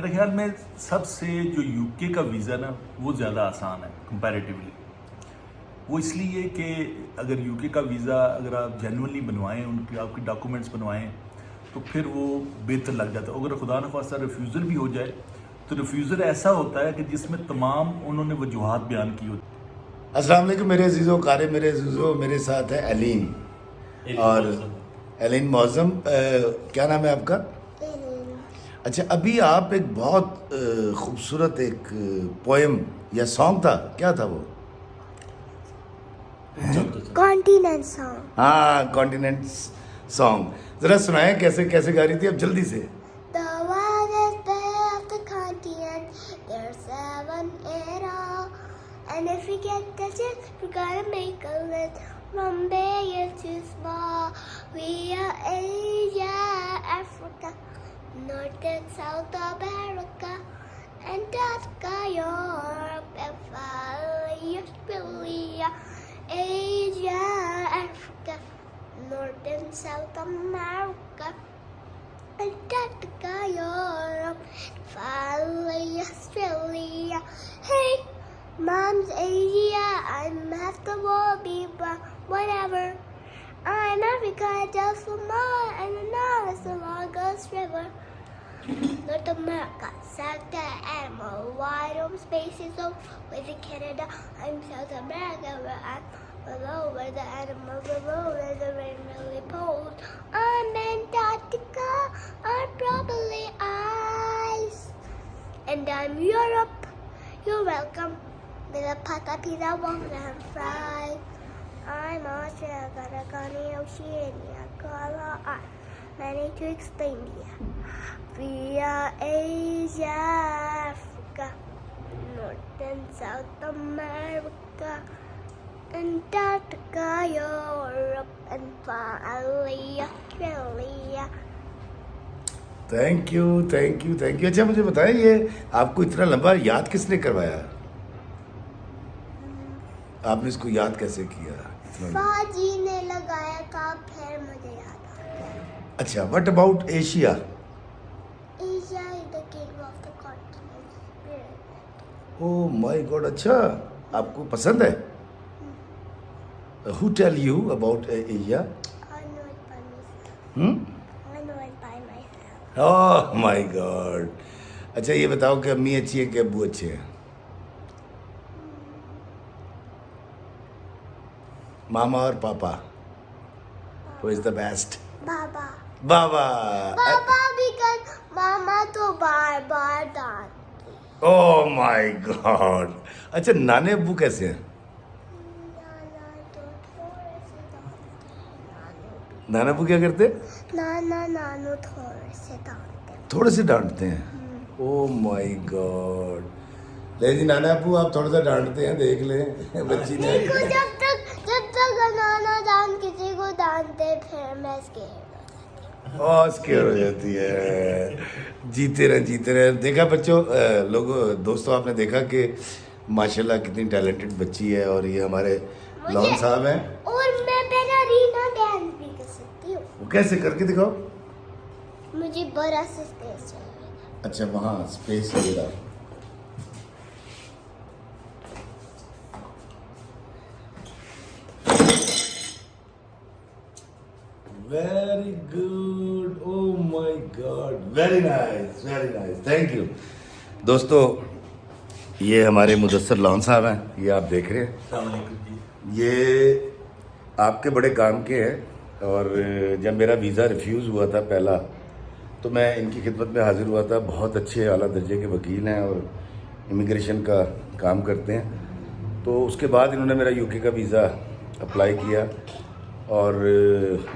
میرے خیال میں سب سے جو یو کے کا ویزا نا وہ زیادہ آسان ہے کمپیریٹیولی. وہ اس لیے کہ اگر یو کے کا ویزا اگر آپ جینوئنلی بنوائیں، ان کی آپ کی ڈاکومنٹس بنوائیں تو پھر وہ بہتر لگ جاتا ہے. اگر خدا نخواستہ ریفیوزل بھی ہو جائے تو ریفیوزل ایسا ہوتا ہے کہ جس میں تمام انہوں نے وجوہات بیان کی ہوتی. السلام علیکم میرے عزیزوں قارئ، میرے عزیزوں، میرے ساتھ ہے ایلین اور ایلین معظم. کیا نام ہے آپ کا؟ اچھا، ابھی آپ ایک بہت خوبصورت ایک پوئم یا سانگ تھا، کیا تھا وہ؟ Continent song. ہاں، کانٹیننٹ سانگ. ذرا سنائیں کیسے کیسے گا رہی تھی اب جلدی سے. The widest bay of the continent, there's 7 in all. And if we get the chance, we gotta make a list from big to small. We are Asia, Africa, North and South America, Antarctica, Europe, and finally Australia. Asia, Africa, North and South America, Antarctica, Europe, finally Australia. Hey, Mom's Asia, I'm half the world, be whatever. I'm Africa, just for more, and the Nile is the longest river. North America, South animal, wide open spaces with Canada. I'm South America, where I'm below, where the animals are low, where the rain really pours. I'm Antarctica, I'm probably ice. And I'm Europe, you're welcome. With a pata pizza, waffle and fries. I'm Australia, Ghana, Oceania, Color Art. Many to explain to you. We are Asia, Africa, North and South America, Antarctica, Europe, and finally Australia. Thank you thank you thank you. اچھا مجھے بتائیں، یہ آپ کو اتنا لمبا یاد کس نے کروایا؟ آپ نے اس کو یاد کیسے کیا اتنا لمبا؟ فاجی نے لگایا تھا، پھر مجھے یاد آ گیا. اچھا، what about Asia? Asia is the king of the continent. Oh my God. اچھا، آپ کو پسند ہے؟ Who tell you about Asia? I know it by myself. ہم؟ I know it by myself. Oh my God. اچھا یہ بتاؤ کہ امی اچھی ہے کہ ابو اچھے ہیں؟ ماما اور پاپا؟ ہو از دا بیسٹ؟ بابا. بابا. بابا because ماما تو بار بار ڈانٹتی. اوہ مائی گاڈ. اچھا، نانے ابو کیسے ہیں؟ نانا تو تھوڑے سے ڈانٹتے ہیں. نانو بھی. نانا ابو کیا کرتے؟ نانو تھوڑے سے ڈانٹتے ہیں. تھوڑے سے ڈانٹتے ہیں. اوہ مائی گاڈ. لے جی، نانا ابو آپ تھوڑا سا ڈانٹتے ہیں، دیکھ لیں بچی نے. دیکھو، جب تک نانا جان کسی کو ڈانٹتے پھر میں اسکیئر ہو جاتی ہے. جیتے رہے. دیکھا بچوں، لوگوں دوستوں، آپ نے دیکھا کہ ماشاءاللہ کتنی ٹیلنٹڈ بچی ہے. اور یہ ہمارے لون صاحب ہیں. اور میں بیلرینا ڈانس بھی کر سکتی ہوں. وہ کیسے کر کے دکھاؤ. مجھے بڑا سا اسپیس چاہیے. اچھا، وہاں اسپیس وغیرہ. Very good. O my God, very nice very nice. Thank you. دوستو، یہ ہمارے مدثر لون صاحب ہیں، یہ آپ دیکھ رہے ہیں. السلام علیکم جی. یہ آپ کے بڑے کام کے ہیں. اور جب میرا ویزا ریفیوز ہوا تھا پہلا، تو میں ان کی خدمت میں حاضر ہوا تھا. بہت اچھے اعلیٰ درجے کے وکیل ہیں اور امیگریشن کا کام کرتے ہیں. تو اس کے بعد انہوں نے میرا یو کے کا ویزا اپلائی کیا اور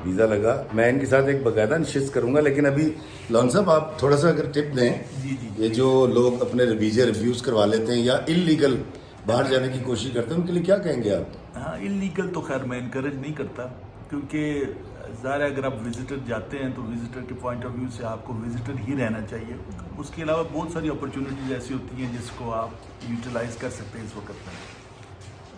ویزا لگا. میں ان کے ساتھ ایک باقاعدہ نشست کروں گا، لیکن ابھی لون صاحب آپ تھوڑا سا اگر ٹپ دیں. جی. یہ جو لوگ اپنے ویزے ریفیوز کروا لیتے ہیں یا انلیگل باہر جانے کی کوشش کرتے ہیں، ان کے لیے کیا کہیں گے آپ؟ ہاں، انلیگل تو خیر میں انکریج نہیں کرتا، کیونکہ ظاہر ہے اگر آپ وزٹر جاتے ہیں تو وزٹر کے پوائنٹ آف ویو سے آپ کو وزٹر ہی رہنا چاہیے. اس کے علاوہ بہت ساری اپرچونیٹیز ایسی ہوتی ہیں جس کو آپ یوٹیلائز کر سکتے ہیں اس وقت میں.